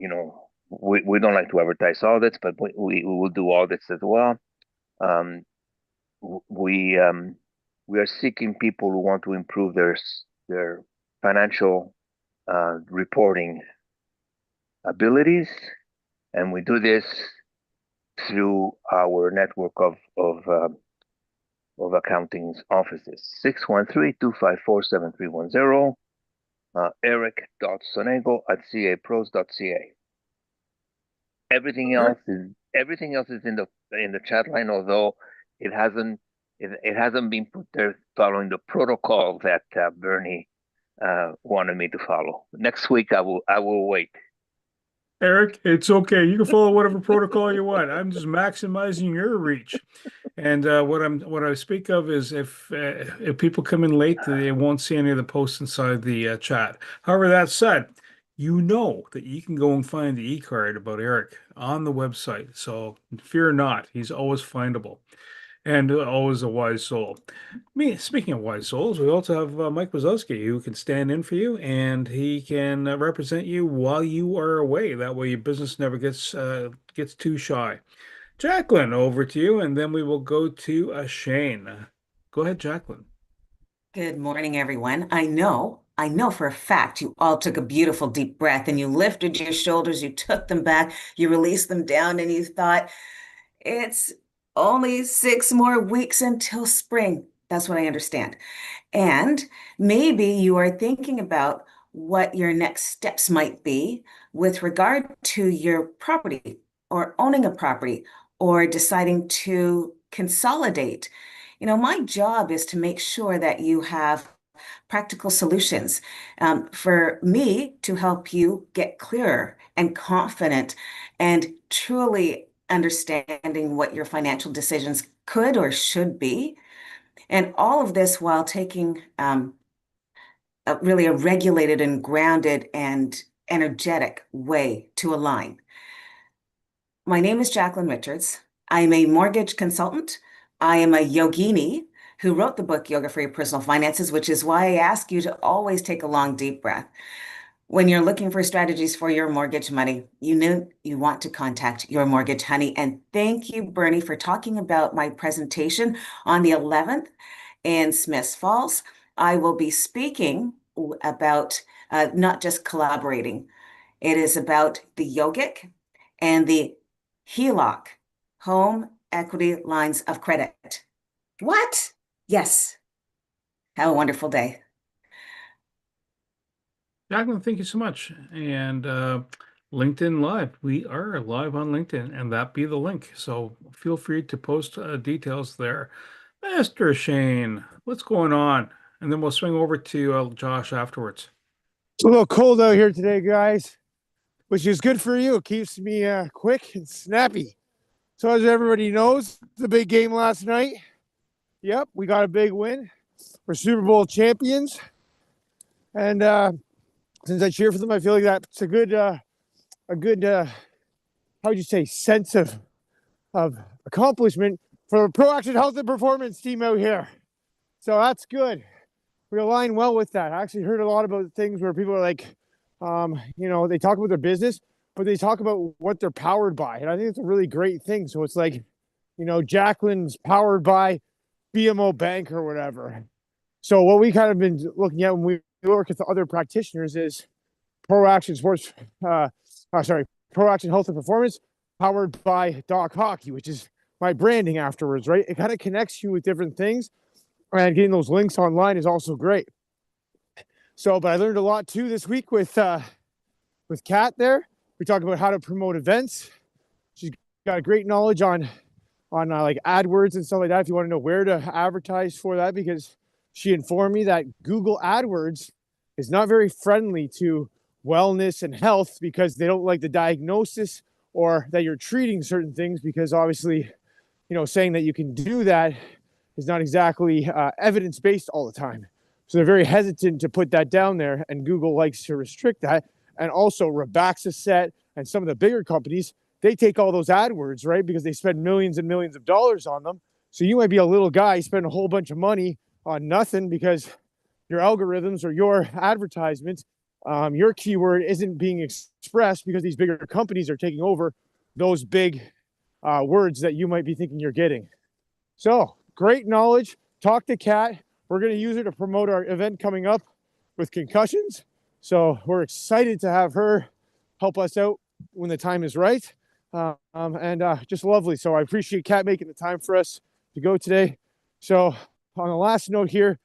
we don't like to advertise audits, but we will do audits as well. Um, we are seeking people who want to improve their financial reporting abilities, and we do this through our network of accounting offices. 613-254-7310, eric.sonego@capros.ca. Everything else is in the chat line, although it hasn't it hasn't been put there following the protocol that Bernie wanted me to follow. Next week I will wait. Eric, it's okay. You can follow whatever protocol you want. I'm just maximizing your reach. And what I speak of is if people come in late, they won't see any of the posts inside the chat. However, that said, you know that you can go and find the e-card about Eric on the website. So fear not, he's always findable and always a wise soul. Speaking of wise souls, we also have Mike Wazowski, who can stand in for you, and he can represent you while you are away. That way, your business never gets too shy. Jacqueline, over to you, and then we will go to Shane. Go ahead, Jacqueline. Good morning, everyone. I know for a fact you all took a beautiful deep breath and you lifted your shoulders, you took them back, you released them down, and you thought, it's only 6 more weeks until spring. That's what I understand. And maybe you are thinking about what your next steps might be with regard to your property or owning a property or deciding to consolidate. My job is to make sure that you have practical solutions for me to help you get clearer and confident and truly understanding what your financial decisions could or should be. And all of this while taking really a regulated and grounded and energetic way to align. My name is Jacqueline Richards. I am a mortgage consultant. I am a yogini who wrote the book Yoga for Your Personal Finances, which is why I ask you to always take a long, deep breath. When you're looking for strategies for your mortgage money, you know you want to contact your mortgage honey. And thank you, Bernie, for talking about my presentation on the 11th in Smiths Falls. I will be speaking about not just collaborating. It is about the yogic and the HELOC, home equity lines of credit. What? Yes. Have a wonderful day. Jacqueline, thank you so much. And LinkedIn Live, we are live on LinkedIn, and that be the link. So feel free to post details there. Mr. Shane, what's going on? And then we'll swing over to Josh afterwards. It's a little cold out here today, guys, which is good for you. It keeps me quick and snappy. So as everybody knows, the big game last night. Yep, we got a big win. We're Super Bowl champions. And since I cheer for them, I feel like that's a good how would you say, sense of accomplishment for the Pro Action Health and Performance team out here. So that's good. We align well with that. I actually heard a lot about things where people are like, they talk about their business, but they talk about what they're powered by. And I think it's a really great thing. So it's like, Jacqueline's powered by BMO Bank or whatever. So what we kind of been looking at when we work with the other practitioners is Pro Action Health and Performance powered by Doc Hockey, which is my branding afterwards, right? It kind of connects you with different things, and getting those links online is also great. So, but I learned a lot too this week with Kat there. We talked about how to promote events. She's got great knowledge on like AdWords and stuff like that. If you want to know where to advertise for that, because she informed me that Google AdWords is not very friendly to wellness and health because they don't like the diagnosis or that you're treating certain things, because obviously, saying that you can do that is not exactly evidence-based all the time. So they're very hesitant to put that down there, and Google likes to restrict that. And also Rebaxaset and some of the bigger companies, they take all those AdWords, right? Because they spend millions and millions of dollars on them. So you might be a little guy, spend a whole bunch of money on nothing because your algorithms or your advertisements your keyword isn't being expressed because these bigger companies are taking over those big words that you might be thinking you're getting. So great knowledge. Talk to Kat. We're going to use her to promote our event coming up with concussions. So we're excited to have her help us out when the time is right. Just lovely. So I appreciate Kat making the time for us to go today. So on the last note here,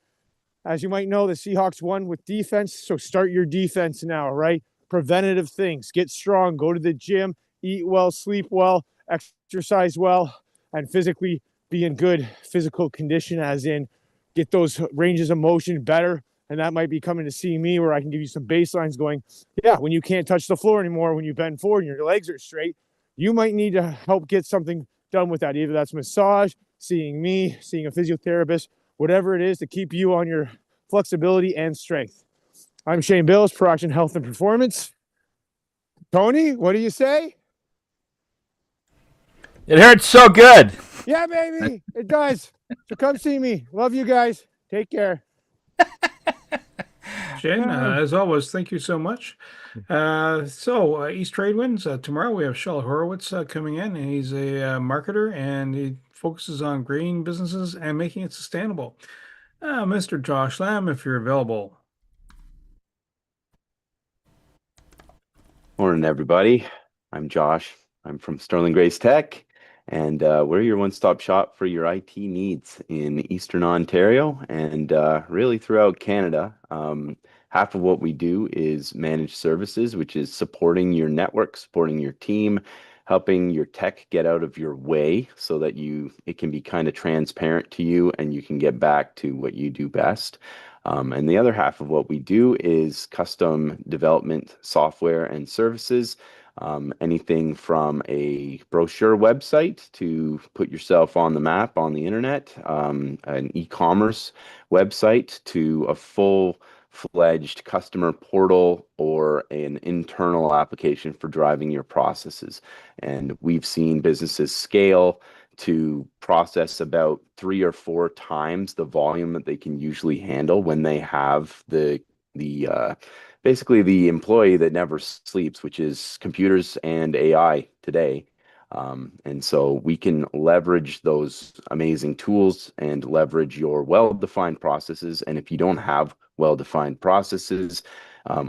as you might know, the Seahawks won with defense. So start your defense now, right? Preventative things. Get strong. Go to the gym. Eat well. Sleep well. Exercise well. And physically be in good physical condition, as in get those ranges of motion better. And that might be coming to see me where I can give you some baselines going, yeah, when you can't touch the floor anymore, when you bend forward and your legs are straight, you might need to help get something done with that. Either that's massage, seeing me, seeing a physiotherapist, whatever it is to keep you on your flexibility and strength. I'm Shane Bills, Pro Action Health and Performance. Tony, what do you say? It hurts so good. Yeah, baby, it does. So come see me. Love you guys. Take care. Shane, as always, thank you so much. East Trade Winds, tomorrow we have Shell Horowitz coming in. He's a marketer and he focuses on green businesses and making it sustainable. Mr. Josh Lamb, if you're available. Morning, everybody. I'm Josh. I'm from Sterling Grace Tech, and we're your one-stop shop for your IT needs in Eastern Ontario and really throughout Canada. Half of what we do is managed services, which is supporting your network, supporting your team, helping your tech get out of your way so that it can be kind of transparent to you and you can get back to what you do best. And the other half of what we do is custom development software and services. Anything from a brochure website to put yourself on the map on the internet, an e-commerce website to a full-fledged customer portal or an internal application for driving your processes. And we've seen businesses scale to process about 3 or 4 times the volume that they can usually handle when they have basically the employee that never sleeps, which is computers and AI today. And so we can leverage those amazing tools and leverage your well-defined processes. And if you don't have well-defined processes,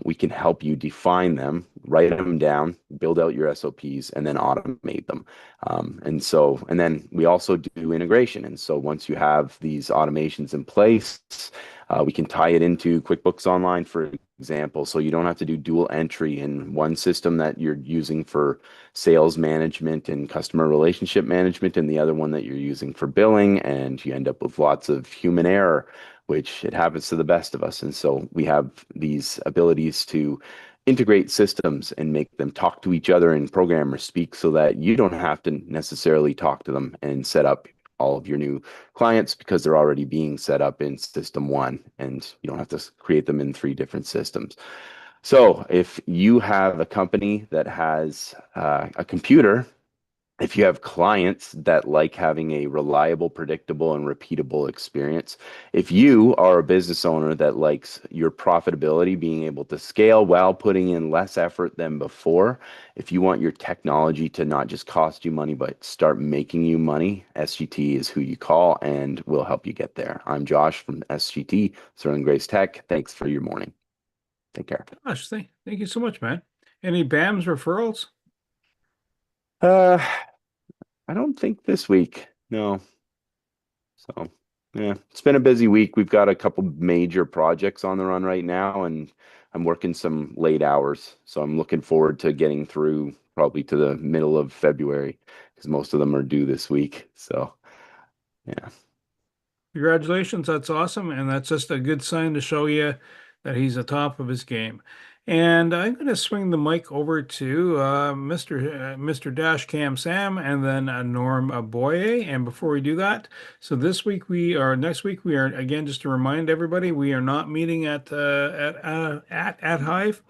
we can help you define them, write them down, build out your SOPs, and then automate them. And then we also do integration. And so once you have these automations in place, we can tie it into QuickBooks Online, for example, so you don't have to do dual entry in one system that you're using for sales management and customer relationship management, and the other one that you're using for billing, and you end up with lots of human error, which it happens to the best of us. And so we have these abilities to integrate systems and make them talk to each other in programmer speak so that you don't have to necessarily talk to them and set up all of your new clients because they're already being set up in system one and you don't have to create them in 3 different systems. So if you have a company that has a computer, if you have clients that like having a reliable, predictable, and repeatable experience, if you are a business owner that likes your profitability being able to scale while putting in less effort than before, if you want your technology to not just cost you money, but start making you money, SGT is who you call and we'll help you get there. I'm Josh from SGT, Sterling Grace Tech. Thanks for your morning. Take care. Gosh, thank you so much, man. Any BAMS referrals? I don't think this week. No. So, yeah, it's been a busy week. We've got a couple major projects on the run right now, and I'm working some late hours. So I'm looking forward to getting through probably to the middle of February because most of them are due this week. So, yeah. Congratulations, that's awesome, and that's just a good sign to show you that he's atop of his game. And I'm going to swing the mic over to Mr. Dash Cam Sam and then Norm Boye. And before we do that, so next week we are, again, just to remind everybody, we are not meeting at Hive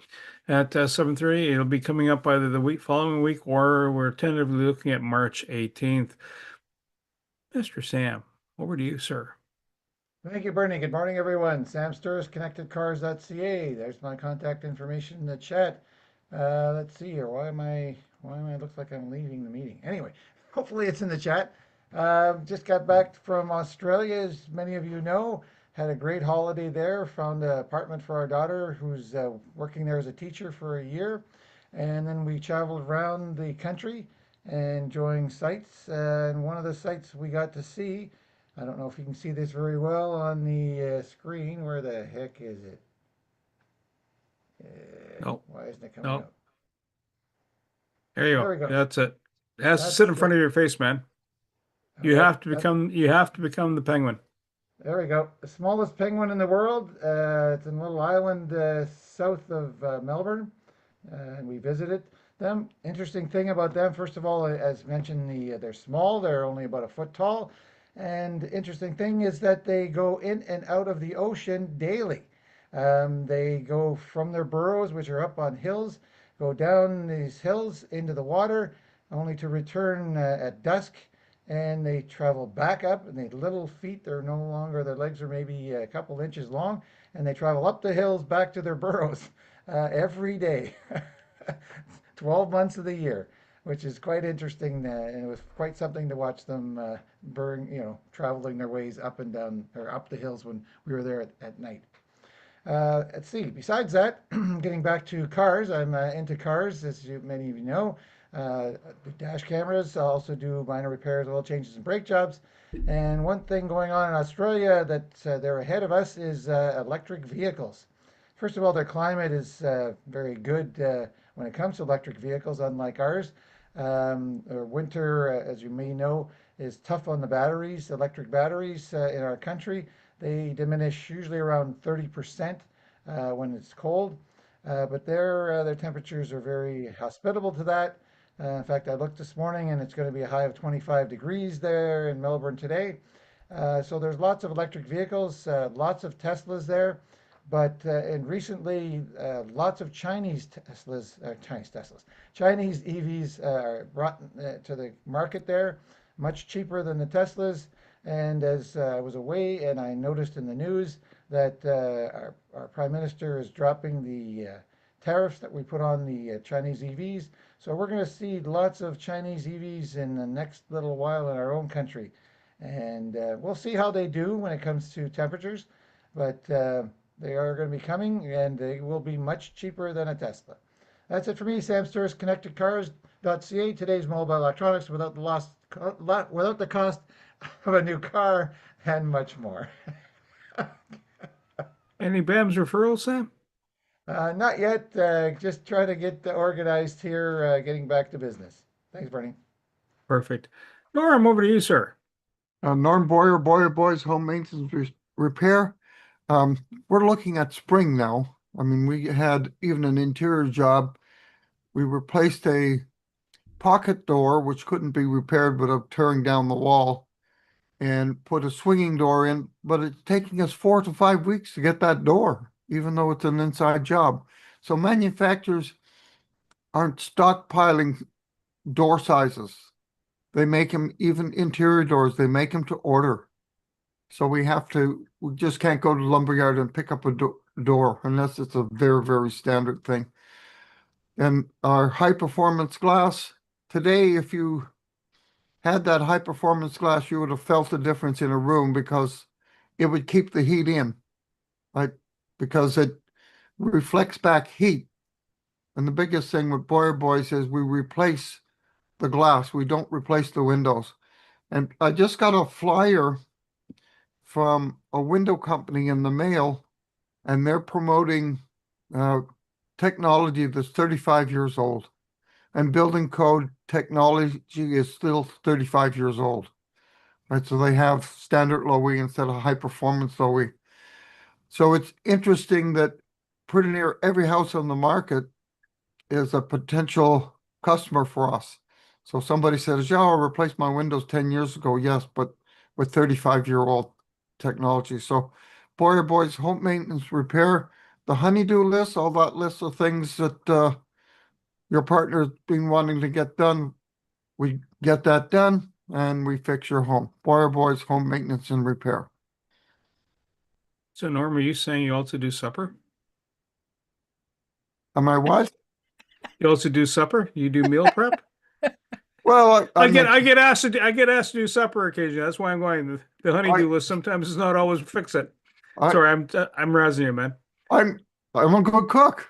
at 7:30. It'll be coming up either the following week or we're tentatively looking at March 18th. Mr. Sam, over to you, sir. Thank you, Bernie. Good morning, everyone. Sam Sturz, connectedcars.ca. There's my contact information in the chat. Let's see here. Why am I, looks like I'm leaving the meeting. Anyway, hopefully it's in the chat. Just got back from Australia, as many of you know. Had a great holiday there. Found an apartment for our daughter who's working there as a teacher for a year. And then we traveled around the country enjoying sights. And one of the sights we got to see, I don't know if you can see this very well on the screen. Where the heck is it? No, Why isn't it coming no. up? There you There go. we go. That's it. It has to sit That's in front the, of your face, man. all right. That, You have to become the penguin. there we go. The smallest penguin in the world. It's in a little island south of Melbourne. And we visited them. Interesting thing about them, first of all, as mentioned, they're small. They're only about a foot tall. And interesting thing is that they go in and out of the ocean daily. They go from their burrows, which are up on hills, go down these hills into the water, only to return at dusk. And they travel back up, and the little feet, they're no longer, their legs are maybe a couple inches long, and they travel up the hills back to their burrows every day, 12 months of the year, which is quite interesting. And it was quite something to watch them traveling their ways up and down or up the hills when we were there at night. Let's see. Besides that, getting back to cars, I'm into cars, as many of you know. Dash cameras. I also do minor repairs, oil changes, and brake jobs. And one thing going on in Australia that they're ahead of us is electric vehicles. First of all, their climate is very good when it comes to electric vehicles, unlike ours. Winter, as you may know, is tough on the batteries, electric batteries in our country. They diminish usually around 30% when it's cold, but their temperatures are very hospitable to that. In fact, I looked this morning and it's going to be a high of 25 degrees there in Melbourne today. So there's lots of electric vehicles, lots of Teslas there, but and recently lots of Chinese EVs are brought to the market there, much cheaper than the Teslas. And as I was away, and I noticed in the news that our Prime Minister is dropping the tariffs that we put on the Chinese EVs. So we're going to see lots of Chinese EVs in the next little while in our own country. And we'll see how they do when it comes to temperatures. But they are going to be coming, and they will be much cheaper than a Tesla. That's it for me, Sam Sturz, connectedcars.ca. Today's mobile electronics without the cost of a new car and much more. Any BAMS referrals, Sam? Not yet. Just trying to get organized here, getting back to business. Thanks, Bernie. Perfect. Norm, over to you, sir. Norm Boyer, Boyer Boys Home Maintenance Repair. We're looking at spring now. I mean, we had even an interior job. We replaced a pocket door, which couldn't be repaired without tearing down the wall, and put a swinging door in, but it's taking us 4 to 5 weeks to get that door, even though it's an inside job. So manufacturers aren't stockpiling door sizes. They make them, even interior doors, they make them to order. So we just can't go to the lumberyard and pick up a door unless it's a very, very standard thing. And our high performance glass, today, if you had that high performance glass, you would have felt the difference in a room because it would keep the heat in, right? Because it reflects back heat. And the biggest thing with Boyer Boys is we replace the glass. We don't replace the windows. And I just got a flyer from a window company in the mail, and they're promoting technology that's 35 years old. And building code technology is still 35 years old. Right, so they have standard low E instead of high performance low E. So it's interesting that pretty near every house on the market is a potential customer for us. So somebody says, yeah, I replaced my windows 10 years ago. Yes, but with 35-year-old technology. So Boyer Boys Home Maintenance Repair, the honeydew list, all that list of things that your partner's been wanting to get done, we get that done and we fix your home. Boyer Boys Home Maintenance and Repair. So, Norm, are you saying you also do supper? Am I what? You also do supper? You do meal prep? Well, I get asked to do supper occasionally. That's why I'm going. The honeydew I, list sometimes is not always fix it. I, Sorry, I'm razzing you, man. I'm a good cook,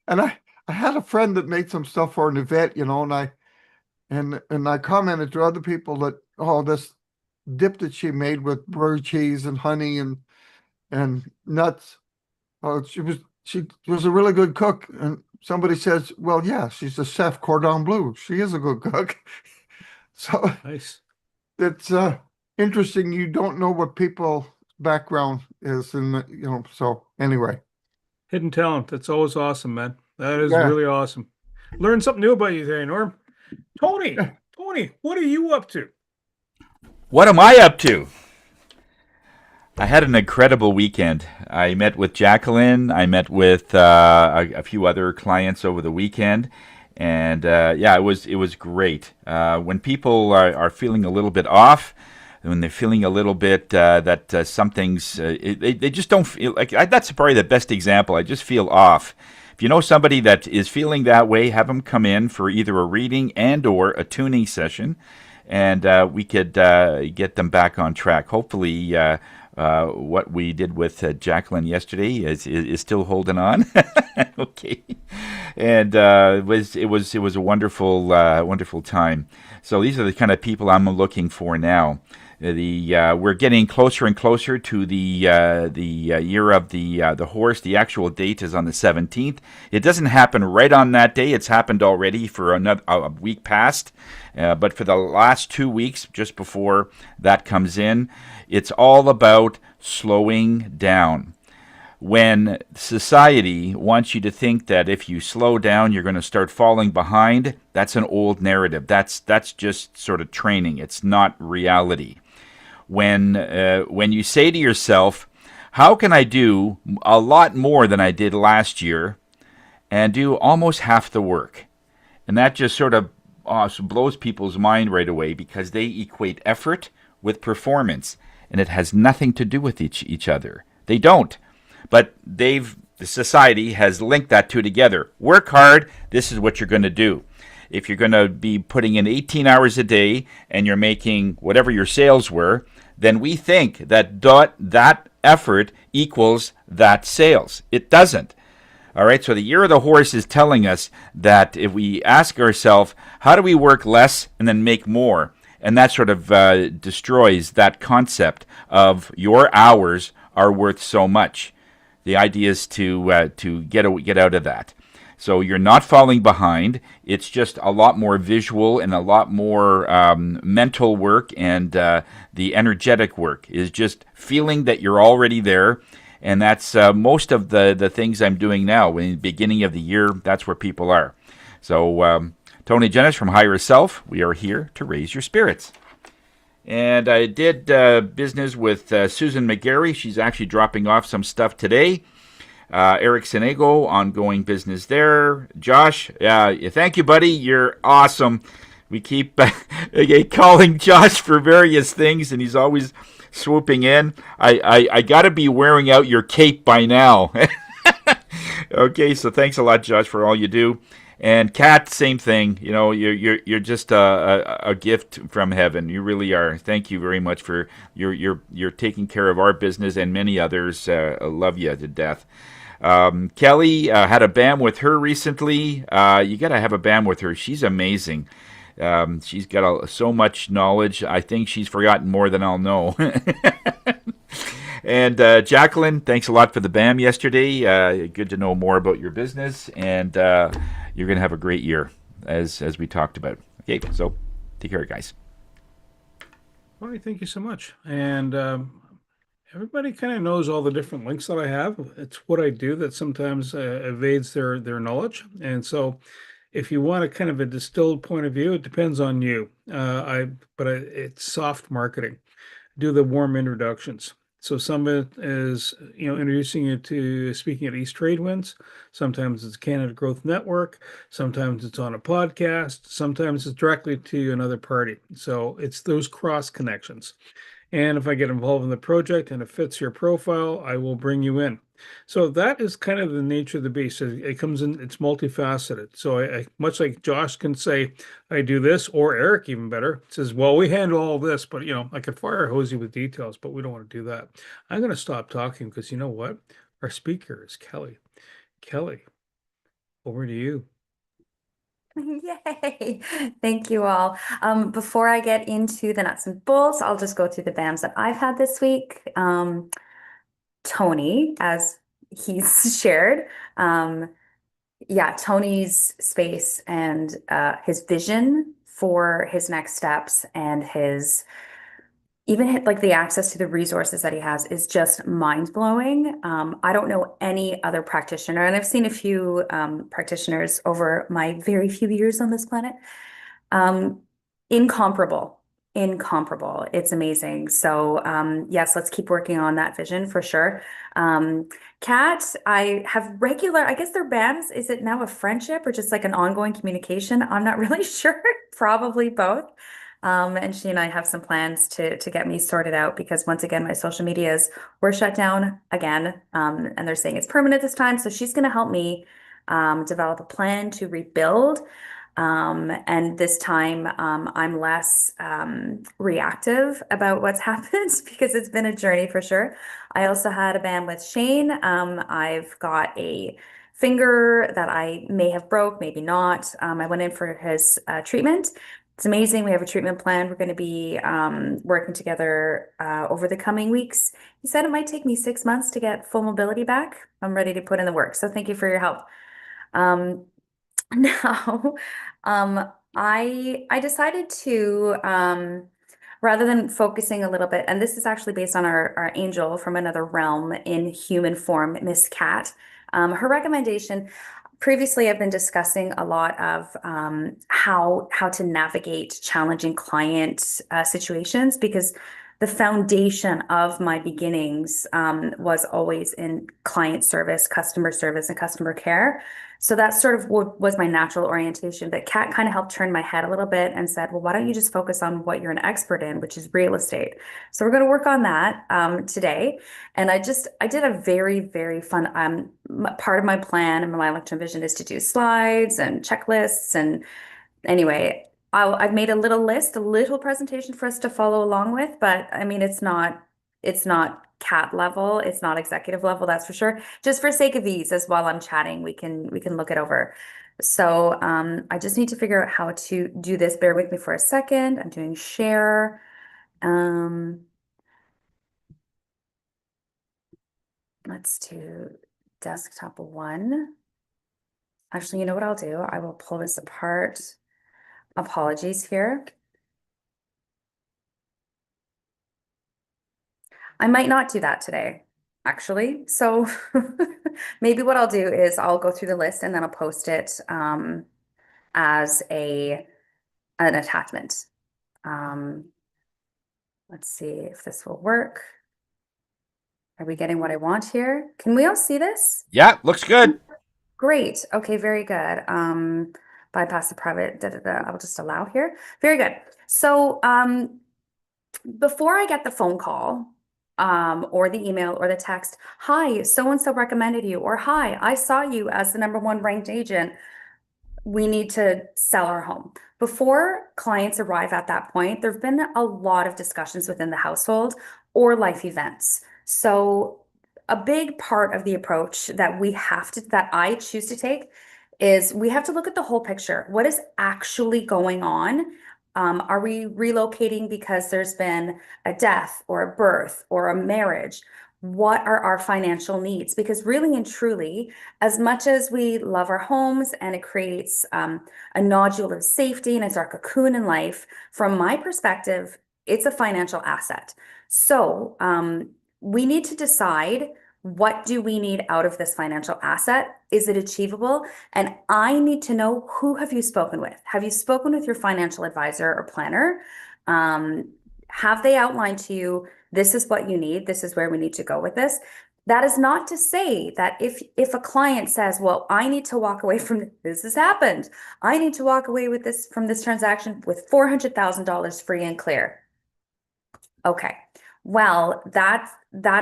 and I had a friend that made some stuff for an event, and I commented to other people that, oh, this dip that she made with blue cheese and honey and nuts. Oh, she was a really good cook. And somebody says, well, yeah, she's a chef cordon bleu. She is a good cook. So Nice. it's interesting. You don't know what people's background is, and So anyway, Hidden talent. That's always awesome, man. That is yeah. really awesome. Learn something new about you today, Norm. Tony, what are you up to? What am I up to? I had an incredible weekend. I met with Jacqueline. I met with a few other clients over the weekend, and yeah, it was great. When people are feeling a little bit off, when they're feeling a little bit that something's, they just don't feel like that's probably the best example. I just feel off. If you know somebody that is feeling that way, have them come in for either a reading and or a tuning session, and we could get them back on track. Hopefully, what we did with Jacqueline yesterday is still holding on. Okay, and it was a wonderful time. So these are the kind of people I'm looking for now. We're getting closer and closer to the year of the horse. The actual date is on the 17th. It doesn't happen right on that day. It's happened already for a week past. But for the last 2 weeks, just before that comes in, it's all about slowing down. When society wants you to think that if you slow down, you're going to start falling behind, that's an old narrative. That's just sort of training. It's not reality. When you say to yourself, how can I do a lot more than I did last year and do almost half the work? And that just sort of blows people's mind right away because they equate effort with performance, and it has nothing to do with each other. They don't. But the society has linked that two together. Work hard, this is what you're going to do. If you're going to be putting in 18 hours a day and you're making whatever your sales were, then we think that effort equals that sales. It doesn't. All right, so the year of the horse is telling us that if we ask ourselves, how do we work less and then make more? And that sort of destroys that concept of your hours are worth so much. The idea is to get out of that. So you're not falling behind. It's just a lot more visual and a lot more mental work, and the energetic work is just feeling that you're already there. And that's most of the things I'm doing now. In the beginning of the year, that's where people are. So Tony Jennis from Higher Self, we are here to raise your spirits. And I did business with Susan McGarry. She's actually dropping off some stuff today. Eric Senego, ongoing business there. Josh, thank you, buddy. You're awesome. We keep calling Josh for various things, and he's always swooping in. I got to be wearing out your cape by now. Okay, so thanks a lot, Josh, for all you do. And Kat, same thing. You know, you're just a gift from heaven. You really are. Thank you very much for you're taking care of our business and many others. I love you to death. Kelly, had a BAM with her recently. You got to have a BAM with her. She's amazing. She's got so much knowledge. I think she's forgotten more than I'll know. And Jacqueline, thanks a lot for the BAM yesterday. Good to know more about your business, and you're going to have a great year, as we talked about. Okay, so take care, guys. Well, thank you so much. And everybody kind of knows all the different links that I have. It's what I do that sometimes evades their knowledge. And so if you want a kind of a distilled point of view, it depends on you. It's soft marketing. Do the warm introductions. So some of it is, introducing you to speaking at East Trade Winds. Sometimes it's Canada Growth Network. Sometimes it's on a podcast. Sometimes it's directly to another party. So it's those cross connections. And if I get involved in the project and it fits your profile, I will bring you in. So that is kind of the nature of the beast. It comes in, it's multifaceted. So I much like Josh can say, I do this, or Eric even better says, well, we handle all this, but I could fire hose you with details, but we don't want to do that. I'm going to stop talking because you know what? Our speaker is Kelly. Kelly, over to you. Yay! Thank you all. Before I get into the nuts and bolts, I'll just go through the BAMs that I've had this week. Tony, as he's shared, yeah, Tony's space and his vision for his next steps and his even like the access to the resources that he has is just mind-blowing. I don't know any other practitioner, and I've seen a few practitioners over my very few years on this planet. Um, incomparable, incomparable. It's amazing. So yes, let's keep working on that vision for sure. Kat, I have regular, I guess they're BAMs. Is it now a friendship or just like an ongoing communication? I'm not really sure. Probably both. And she and I have some plans to get me sorted out because once again, my social medias were shut down again. And they're saying it's permanent this time. So she's going to help me develop a plan to rebuild. And this time, I'm less reactive about what's happened because it's been a journey for sure. I also had a BAM with Shane. I've got a finger that I may have broke, maybe not. I went in for his treatment. It's amazing. We have a treatment plan. We're going to be working together over the coming weeks. He said it might take me 6 months to get full mobility back. I'm ready to put in the work. So thank you for your help. Now, I decided to rather than focusing a little bit, and this is actually based on our angel from another realm in human form, Miss Cat. Her recommendation. Previously, I've been discussing a lot of how to navigate challenging client situations because the foundation of my beginnings was always in client service, and customer care. So that's sort of what was my natural orientation. But Kat kind of helped turn my head a little bit and said, well, why don't you just focus on what you're an expert in, which is real estate. So we're going to work on that today. And I did a very, very fun, part of my plan and my long-term vision is to do slides and checklists. And anyway, I've made a little list, a little presentation for us to follow along with, but I mean, it's not Cat level, it's not executive level, that's for sure. Just for sake of ease, as while I'm chatting, we can look it over. So I just need to figure out how to do this. Bear with me for a second. I'm doing share. Let's do desktop 1. Actually, you know what I'll do? I will pull this apart. Apologies here. I might not do that today, actually. So maybe what I'll do is I'll go through the list and then I'll post it as an attachment. Let's see if this will work. Are we getting what I want here? Can we all see this? Yeah, looks good. Great. Okay, very good. Bypass the private, I'll just allow here. Very good. So before I get the phone call, or the email or the text, hi, so-and-so recommended you, or hi, I saw you as the #1 ranked agent. We need to sell our home. Before clients arrive at that point, there have been a lot of discussions within the household or life events. So a big part of the approach that I choose to take is we have to look at the whole picture. What is actually going on? Are we relocating because there's been a death or a birth or a marriage? What are our financial needs? Because really and truly, as much as we love our homes and it creates a nodule of safety and it's our cocoon in life, from my perspective, it's a financial asset. So we need to decide, what do we need out of this financial asset? Is it achievable? And I need to know, who have you spoken with? Have you spoken with your financial advisor or planner? Have they outlined to you, this is what you need, this is where we need to go with this? That is not to say that if a client says, well, I need to walk away from this has happened. I need to walk away from this transaction with $400,000 free and clear. Okay. Well, that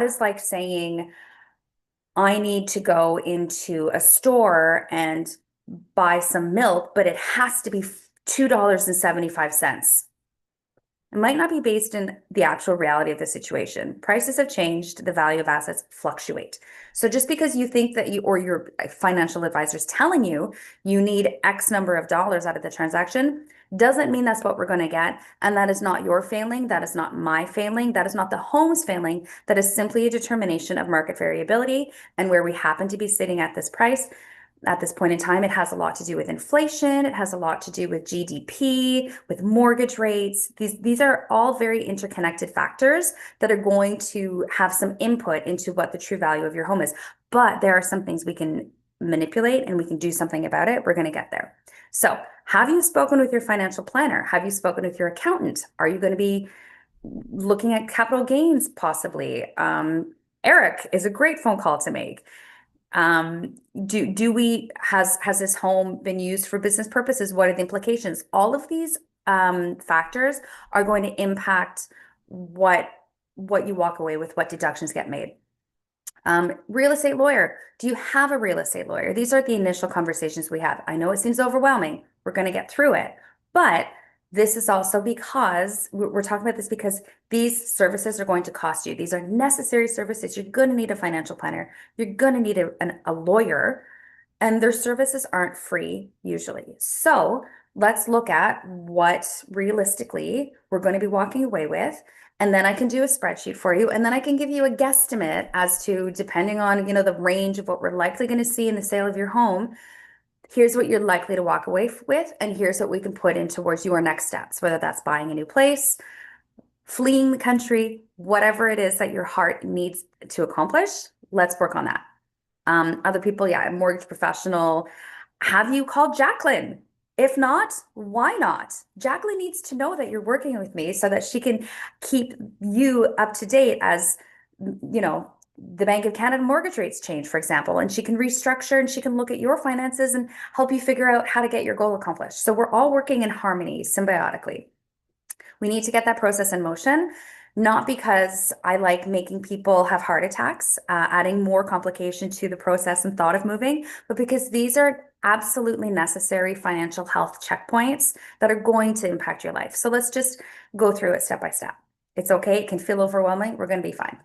is like saying I need to go into a store and buy some milk, but it has to be $2.75. It might not be based in the actual reality of the situation. Prices have changed, the value of assets fluctuate. So just because you think that you or your financial advisor is telling you you need X number of dollars out of the transaction doesn't mean that's what we're going to get. And that is not your failing. That is not my failing. That is not the home's failing. That is simply a determination of market variability and where we happen to be sitting at this price. At this point in time, it has a lot to do with inflation. It has a lot to do with GDP, with mortgage rates. These are all very interconnected factors that are going to have some input into what the true value of your home is. But there are some things we can manipulate and we can do something about it. We're going to get there. So, have you spoken with your financial planner? Have you spoken with your accountant? Are you going to be looking at capital gains possibly? Eric is a great phone call to make. Has this home been used for business purposes? What are the implications? All of these factors are going to impact what you walk away with, what deductions get made. Real estate lawyer. Do you have a real estate lawyer? These are the initial conversations we have. I know it seems overwhelming. We're going to get through it, but this is also because we're talking about this because these services are going to cost you. These are necessary services. You're going to need a financial planner. You're going to need a lawyer, and their services aren't free usually. So let's look at what realistically we're going to be walking away with. And then I can do a spreadsheet for you. And then I can give you a guesstimate as to, depending on, the range of what we're likely going to see in the sale of your home, here's what you're likely to walk away with, and here's what we can put in towards your next steps, whether that's buying a new place, fleeing the country, whatever it is that your heart needs to accomplish. Let's work on that. Other people, a mortgage professional. Have you called Jacqueline? If not, why not? Jacqueline needs to know that you're working with me so that she can keep you up to date as, the Bank of Canada mortgage rates change, for example, and she can restructure and she can look at your finances and help you figure out how to get your goal accomplished. So we're all working in harmony, symbiotically. We need to get that process in motion, not because I like making people have heart attacks, adding more complication to the process and thought of moving, but because these are absolutely necessary financial health checkpoints that are going to impact your life. So let's just go through it step by step. It's okay. It can feel overwhelming. We're going to be fine.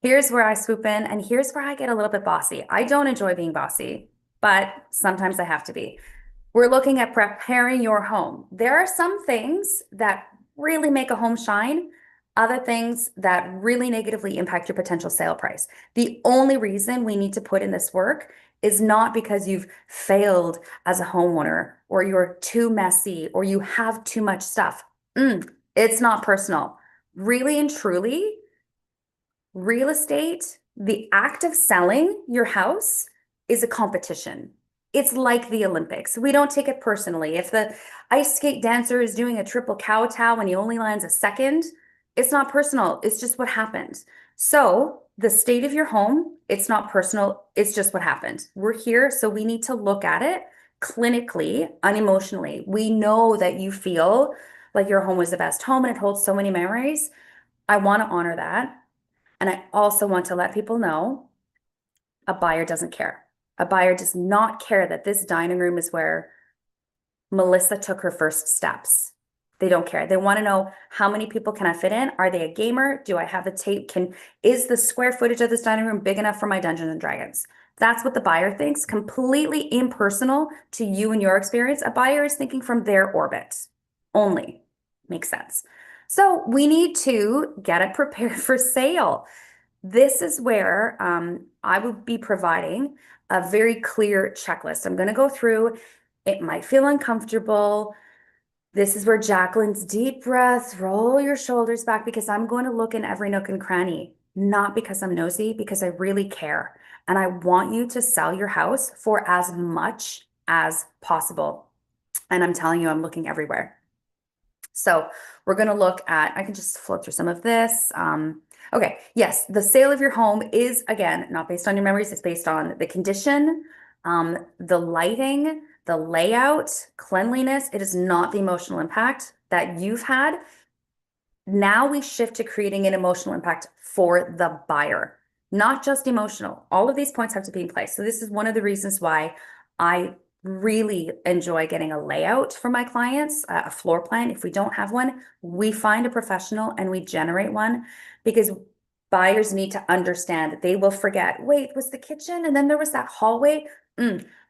Here's where I swoop in, and here's where I get a little bit bossy. I don't enjoy being bossy, but sometimes I have to be. We're looking at preparing your home. There are some things that really make a home shine, other things that really negatively impact your potential sale price. The only reason we need to put in this work is not because you've failed as a homeowner or you're too messy or you have too much stuff. It's not personal. Really and truly, real estate, the act of selling your house is a competition. It's like the Olympics. We don't take it personally. If the ice skate dancer is doing a triple kowtow and he only lands a second, it's not personal. It's just what happened. So the state of your home, it's not personal. It's just what happened. We're here, so we need to look at it clinically, unemotionally. We know that you feel like your home was the best home and it holds so many memories. I want to honor that. And I also want to let people know a buyer doesn't care. A buyer does not care that this dining room is where Melissa took her first steps. They don't care. They want to know, how many people can I fit in? Are they a gamer? Do I have the tape? Is the square footage of this dining room big enough for my Dungeons and Dragons? That's what the buyer thinks, completely impersonal to you and your experience. A buyer is thinking from their orbit only. Makes sense. So we need to get it prepared for sale. This is where I will be providing a very clear checklist. I'm going to go through. It might feel uncomfortable. This is where Jacqueline's deep breath, roll your shoulders back, because I'm going to look in every nook and cranny, not because I'm nosy, because I really care. And I want you to sell your house for as much as possible. And I'm telling you, I'm looking everywhere. So we're going to look at, I can just float through some of this. Okay, yes, the sale of your home is, again, not based on your memories. It's based on the condition, the lighting, the layout, cleanliness. It is not the emotional impact that you've had. Now we shift to creating an emotional impact for the buyer, not just emotional. All of these points have to be in place. So this is one of the reasons why I really enjoy getting a layout for my clients, a floor plan. If we don't have one, we find a professional and we generate one, because buyers need to understand that they will forget, wait, was the kitchen and then there was that hallway?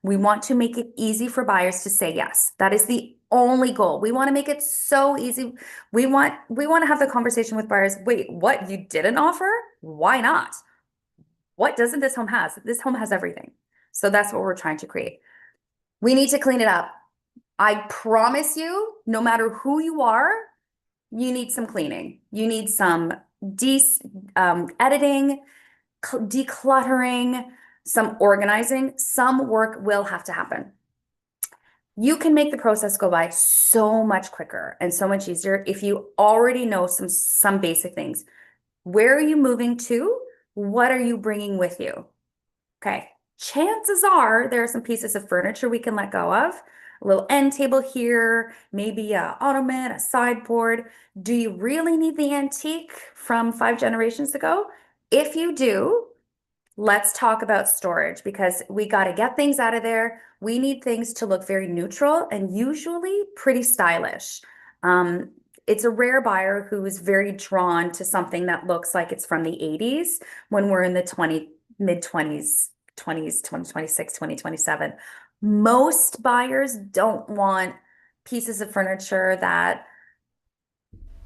We want to make it easy for buyers to say yes. That is the only goal. We want to make it so easy. We want to have the conversation with buyers. Wait, what? You didn't offer? Why not? What doesn't this home has? This home has everything. So that's what we're trying to create. We need to clean it up. I promise you, no matter who you are, you need some cleaning. You need some editing, decluttering, some organizing. Some work will have to happen. You can make the process go by so much quicker and so much easier if you already know some basic things. Where are you moving to? What are you bringing with you? Okay. Chances are there are some pieces of furniture we can let go of. A little end table here, maybe a ottoman, a sideboard. Do you really need the antique from 5 generations ago? If you do, let's talk about storage, because we got to get things out of there. We need things to look very neutral and usually pretty stylish. It's a rare buyer who is very drawn to something that looks like it's from the 80s when we're in the mid-20s, 2026, 2027. Most buyers don't want pieces of furniture that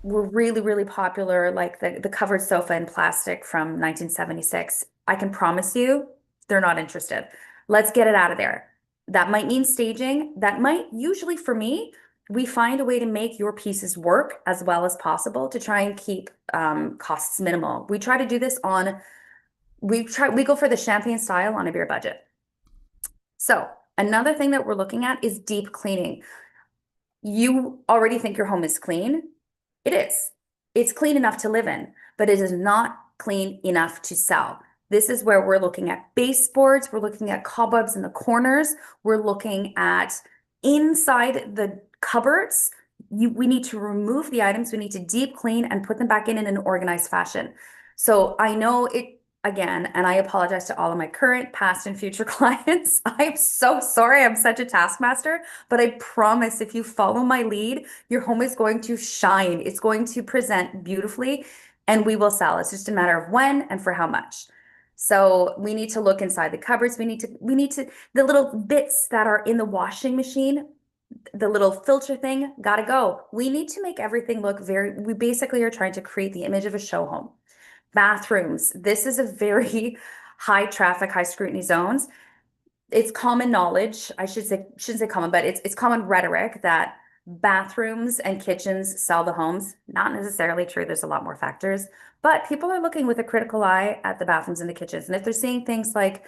were really, really popular, like the covered sofa in plastic from 1976. I can promise you they're not interested. Let's get it out of there. That might mean staging. That might, usually for me, we find a way to make your pieces work as well as possible to try and keep costs minimal. We try to do this we go for the champagne style on a beer budget. So another thing that we're looking at is deep cleaning. You already think your home is clean. It is. It's clean enough to live in, but it is not clean enough to sell. This is where we're looking at baseboards. We're looking at cobwebs in the corners. We're looking at inside the cupboards. We need to remove the items. We need to deep clean and put them back in an organized fashion. So I know it, again, and I apologize to all of my current, past, and future clients. I'm so sorry. I'm such a taskmaster, but I promise if you follow my lead, your home is going to shine. It's going to present beautifully, and we will sell. It's just a matter of when and for how much. So we need to look inside the cupboards. We need to, the little bits that are in the washing machine, the little filter thing, gotta go. We need to make everything look we basically are trying to create the image of a show home. Bathrooms. This is a very high traffic, high scrutiny zones. It's common knowledge. Shouldn't say common, but it's common rhetoric that bathrooms and kitchens sell the homes. Not necessarily true. There's a lot more factors, but people are looking with a critical eye at the bathrooms and the kitchens. And if they're seeing things like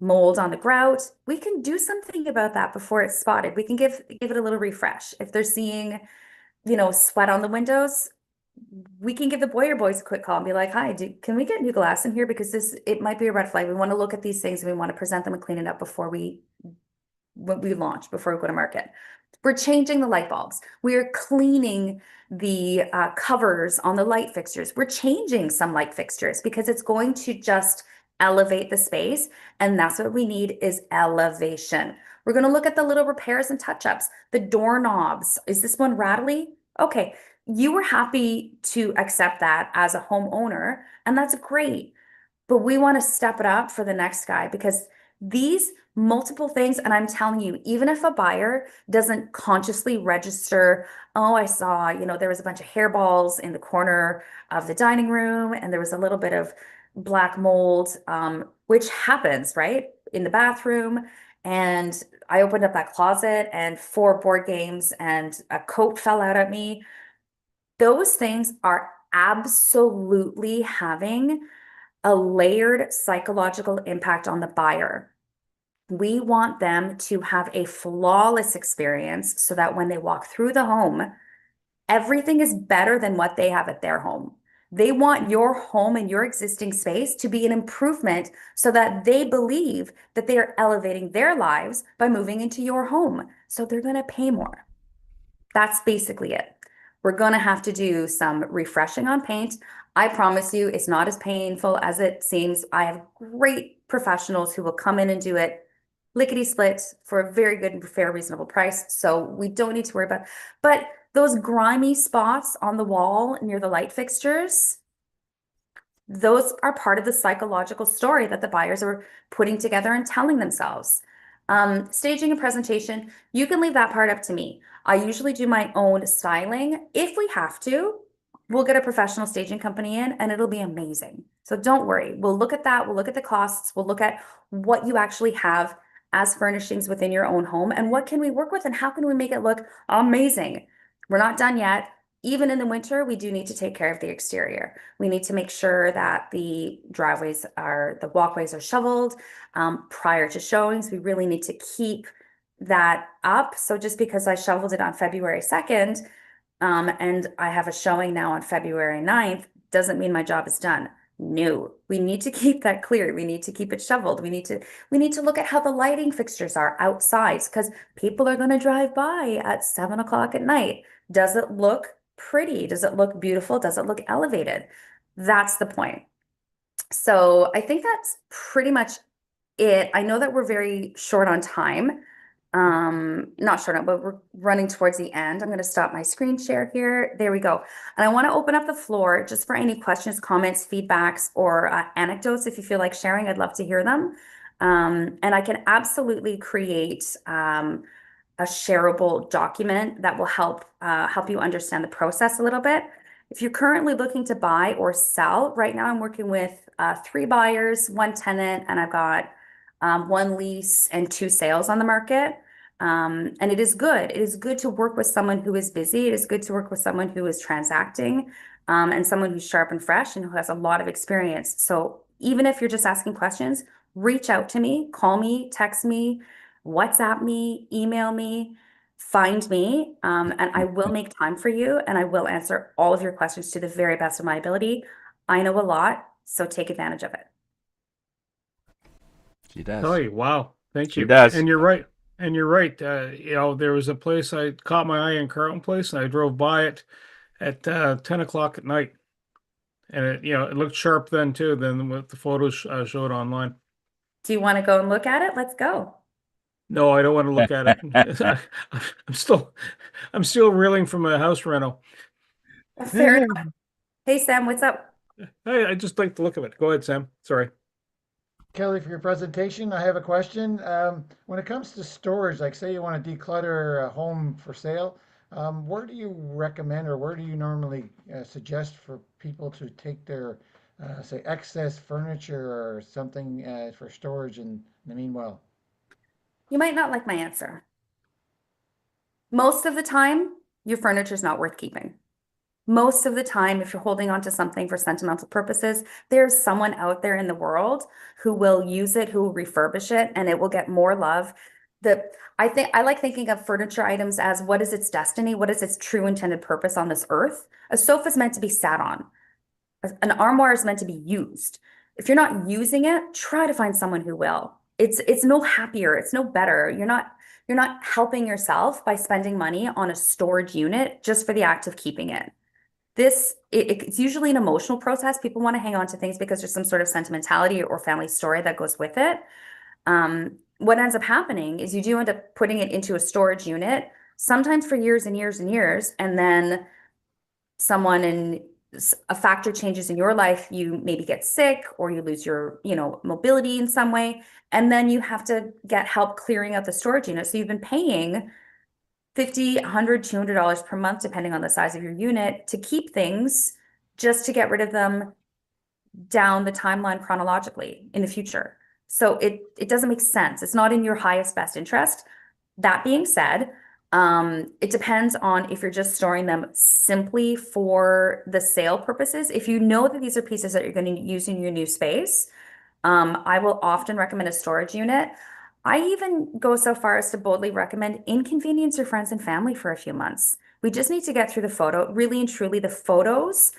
mold on the grout, we can do something about that before it's spotted. We can give it a little refresh. If they're seeing, sweat on the windows, we can give the Boyer boys a quick call and be like, hi, can we get new glass in here? Because it might be a red flag. We want to look at these things and we want to present them and clean it up before we launch, before we go to market. We're changing the light bulbs. We are cleaning the covers on the light fixtures. We're changing some light fixtures because it's going to just elevate the space. And that's what we need, is elevation. We're going to look at the little repairs and touch-ups. The doorknobs. Is this one rattly? Okay. You were happy to accept that as a homeowner, and that's great. But we want to step it up for the next guy, because these multiple things, and I'm telling you, even if a buyer doesn't consciously register, oh, I saw, there was a bunch of hairballs in the corner of the dining room, and there was a little bit of black mold, which happens, right, in the bathroom. And I opened up that closet and 4 board games and a coat fell out at me. Those things are absolutely having a layered psychological impact on the buyer. We want them to have a flawless experience so that when they walk through the home, everything is better than what they have at their home. They want your home and your existing space to be an improvement so that they believe that they are elevating their lives by moving into your home. So they're going to pay more. That's basically it. We're going to have to do some refreshing on paint. I promise you, it's not as painful as it seems. I have great professionals who will come in and do it lickety split for a very good and fair, reasonable price. So we don't need to worry about, but those grimy spots on the wall near the light fixtures, those are part of the psychological story that the buyers are putting together and telling themselves. Staging and presentation, you can leave that part up to me. I usually do my own styling. If we have to, we'll get a professional staging company in and it'll be amazing. So don't worry. We'll look at that. We'll look at the costs. We'll look at what you actually have as furnishings within your own home and what can we work with and how can we make it look amazing. We're not done yet. Even in the winter, we do need to take care of the exterior. We need to make sure that the walkways are shoveled prior to showings. We really need to keep that up. So just because I shoveled it on February 2nd, and I have a showing now on February 9th, doesn't mean my job is done. No, we need to keep that clear. We need to keep it shoveled. We need to look at how the lighting fixtures are outside because people are going to drive by at 7 o'clock at night. Does it look pretty? Does it look beautiful? Does it look elevated? That's the point. So I think that's pretty much it. I know that we're very short on time. Not short on, but we're running towards the end. I'm going to stop my screen share here. There we go. And I want to open up the floor just for any questions, comments, feedbacks, or anecdotes. If you feel like sharing, I'd love to hear them. And I can absolutely create a shareable document that will help you understand the process a little bit. If you're currently looking to buy or sell, right now I'm working with 3 buyers, 1 tenant, and I've got 1 lease and 2 sales on the market. And it is good. It is good to work with someone who is busy. It is good to work with someone who is transacting, and someone who's sharp and fresh and who has a lot of experience. So even if you're just asking questions, reach out to me, call me, text me, WhatsApp me, email me, find me, and I will make time for you and I will answer all of your questions to the very best of my ability. I know a lot, so take advantage of it. She does. Oh, wow. Thank She you. does. And you're right. And you're right. There was a place I caught my eye in Carlton Place and I drove by it at 10 o'clock at night. And it looked sharp then too, than what the photos showed online. Do you want to go and look at it? Let's go. No, I don't want to look at it. I'm still reeling from a house rental. Fair enough. Hey, Sam, what's up? I just like the look of it. Go ahead, Sam. Sorry. Kelly, for your presentation, I have a question. When it comes to storage, like say you want to declutter a home for sale, where do you recommend or where do you normally suggest for people to take their, say, excess furniture or something for storage in the meanwhile? You might not like my answer. Most of the time, your furniture is not worth keeping. Most of the time, if you're holding on to something for sentimental purposes, there's someone out there in the world who will use it, who will refurbish it, and it will get more love. I like thinking of furniture items as what is its destiny? What is its true intended purpose on this earth? A sofa is meant to be sat on. An armoire is meant to be used. If you're not using it, try to find someone who will. It's no happier, it's no better. You're not helping yourself by spending money on a storage unit just for the act of keeping it. It's usually an emotional process. People want to hang on to things because there's some sort of sentimentality or family story that goes with it. What ends up happening is you do end up putting it into a storage unit, sometimes for years and years and years, and then a factor changes in your life, you maybe get sick or you lose your, mobility in some way, and then you have to get help clearing out the storage unit. So you've been paying $50, $100, $200 per month, depending on the size of your unit, to keep things just to get rid of them down the timeline chronologically in the future. So it doesn't make sense. It's not in your highest best interest. That being said, it depends on if you're just storing them simply for the sale purposes. If you know that these are pieces that you're going to use in your new space, I will often recommend a storage unit. I even go so far as to boldly recommend inconvenience your friends and family for a few months. We just need to get through the photo. Really and truly, the photos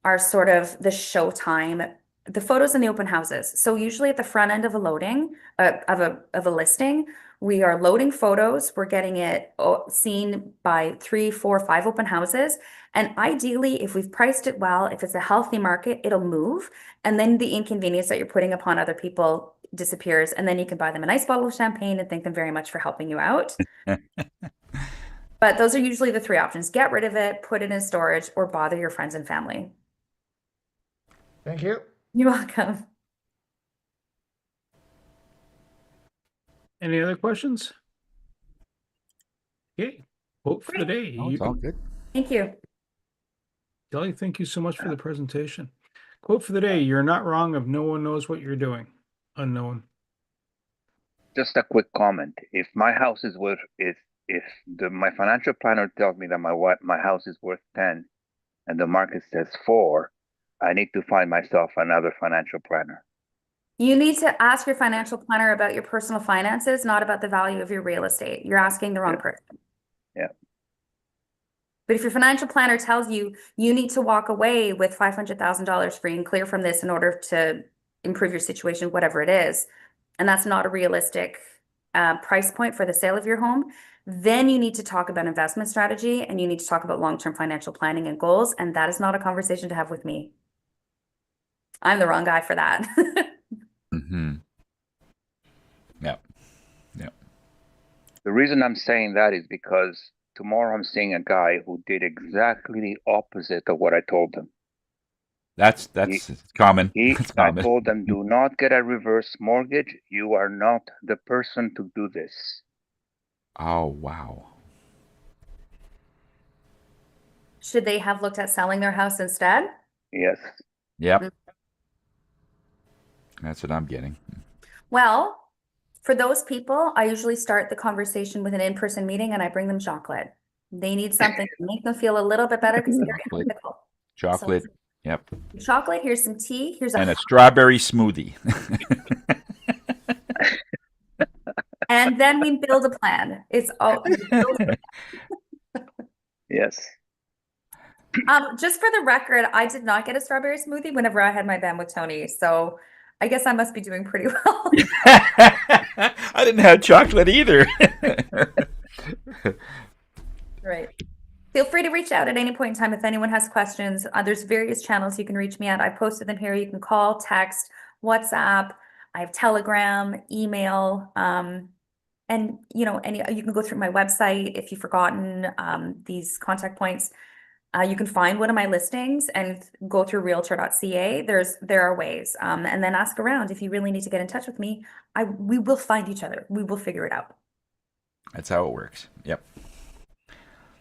are sort of the showtime, the photos in the open houses. So usually at the front end of a loading, of a listing, We are loading photos. We're getting it seen by 3, 4, 5 open houses. And ideally, if we've priced it well, if it's a healthy market, it'll move. And then the inconvenience that you're putting upon other people disappears. And then you can buy them a nice bottle of champagne and thank them very much for helping you out. But those are usually the 3 options. Get rid of it, put it in storage, or bother your friends and family. Thank you. You're welcome. Any other questions? Okay. Quote for the day. Oh, it's all good. Thank you. Kelly, thank you so much for the presentation. Quote for the day. You're not wrong if no one knows what you're doing. Unknown. Just a quick comment. If my house is worth, if my financial planner tells me that my house is worth 10 and the market says 4, I need to find myself another financial planner. You need to ask your financial planner about your personal finances, not about the value of your real estate. You're asking the wrong person. Yeah. But if your financial planner tells you you need to walk away with $500,000 free and clear from this in order to improve your situation, whatever it is, and that's not a realistic price point for the sale of your home, then you need to talk about investment strategy and you need to talk about long-term financial planning and goals. And that is not a conversation to have with me. I'm the wrong guy for that. Mm-hmm. Yeah. The reason I'm saying that is because tomorrow I'm seeing a guy who did exactly the opposite of what I told him. That's common. That's I common. told them, do not get a reverse mortgage. You are not the person to do this. Oh, wow. Should they have looked at selling their house instead? Yes. Yep. That's what I'm getting. Well, for those people, I usually start the conversation with an in-person meeting and I bring them chocolate. They need something to make them feel a little bit better because they're in a pickle. Chocolate. Yep. Chocolate, here's some tea, here's And a strawberry smoothie. and then we build a plan. It's all Yes. just for the record, I did not get a strawberry smoothie whenever I had my band with Tony. So I guess I must be doing pretty well. I didn't have chocolate either. Right. Feel free to reach out at any point in time if anyone has questions. There's various channels you can reach me at. I posted them here. You can call, text, WhatsApp. I have Telegram, email, and you can go through my website if you've forgotten these contact points. You can find one of my listings and go through realtor.ca. There are ways, and then ask around. If you really need to get in touch with me, we will find each other. We will figure it out. That's how it works. Yep.